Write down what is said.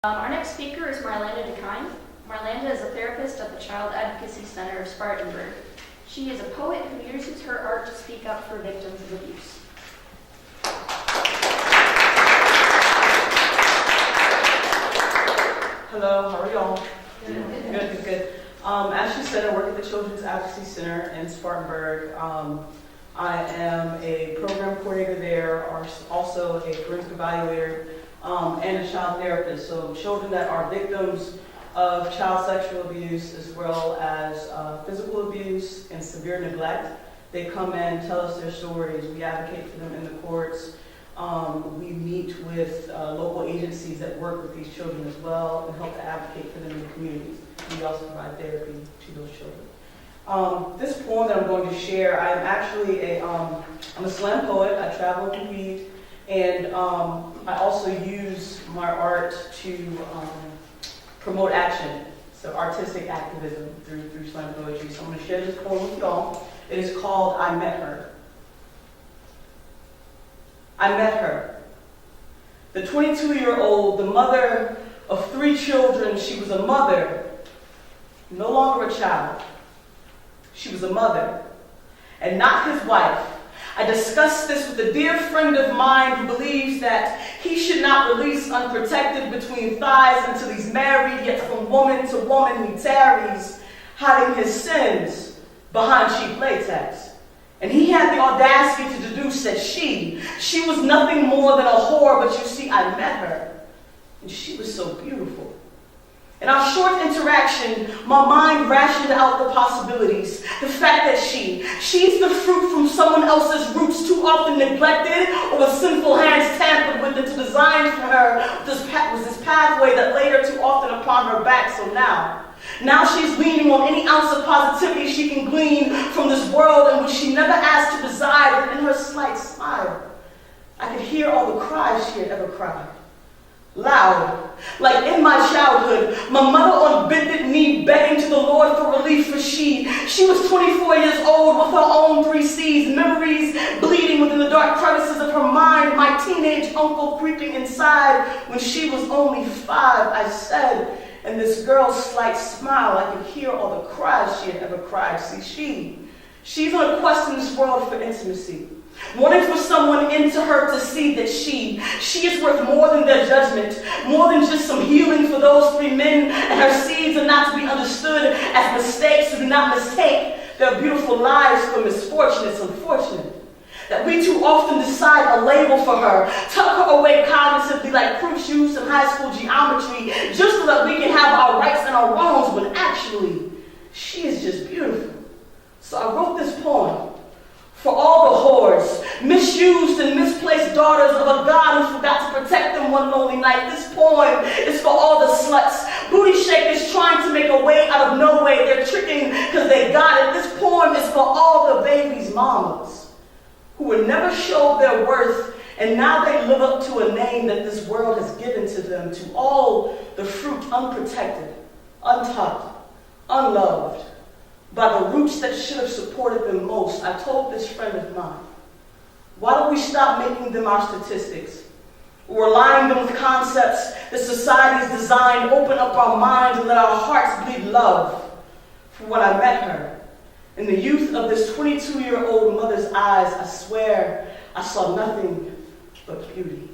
Our next speaker is Marlanda Dekine. Marlanda is a therapist at the Child Advocacy Center of Spartanburg. She is a poet who uses her art to speak up for victims of abuse. Hello, how are y'all? Good. As she said, I work at the Children's Advocacy Center in Spartanburg. I am a program coordinator there, also a forensic evaluator, and a child therapist. So children that are victims of child sexual abuse as well as physical abuse and severe neglect, they come in, tell us their stories. We advocate for them in the courts. We meet with local agencies that work with these children as well and help to advocate for them in the communities. We also provide therapy to those children. This poem that I'm going to share, I'm actually I'm a slam poet. I travel and read, and I also use my art to promote action, so artistic activism through slam poetry. So I'm going to share this poem with y'all. It is called I Met Her. I met her. The 22-year-old, the mother of 3 children. She was a mother, no longer a child. She was a mother, and not his wife. I discussed this with a dear friend of mine who believes that he should not release unprotected between thighs until he's married, yet from woman to woman he tarries, hiding his sins behind cheap latex. And he had the audacity to deduce that she was nothing more than a whore, but you see, I met her, and she was so beautiful. In our short interaction, my mind rationed out the possibilities. The fact that she's the fruit from someone else's roots, too often neglected, or with sinful hands tampered with, and to design for her was this pathway that laid her too often upon her back. So now she's leaning on any ounce of positivity she can glean from this world in which she never asked to reside, and in her slight smile, I could hear all the cries she had ever cried. Loud, like in my childhood, my mother on bended knee begging to the Lord for relief, for she was 24 years old with her own 3 C's, memories bleeding within the dark crevices of her mind, my teenage uncle creeping inside when she was only 5, I said, and this girl's slight smile, I could hear all the cries she had ever cried. See, she's on a quest in this world for intimacy, wanting for someone into her to see that she is worth more than their judgment, more than just some healing for those 3 men, and her seeds are not to be understood as mistakes, so do not mistake their beautiful lives for misfortune. It's unfortunate that we too often decide a label for her, tuck her away cognitively like proof shoes in high school geometry, just so that we can have our rights and our wrongs, when actually, she is just beautiful. So I wrote this poem for all the whores, misused and misplaced daughters of a God who forgot to protect them one lonely night. This poem is for all the sluts, booty shakers trying to make a way out of no way. They're tricking because they got it. This poem is for all the babies' mamas who were never showed their worth, and now they live up to a name that this world has given to them, to all the fruit unprotected, untaught, unloved, by the roots that should have supported them most. I told this friend of mine, why don't we stop making them our statistics? We're aligning them with concepts that society's designed, open up our minds and let our hearts bleed love. For when I met her, in the youth of this 22-year-old mother's eyes, I swear I saw nothing but beauty.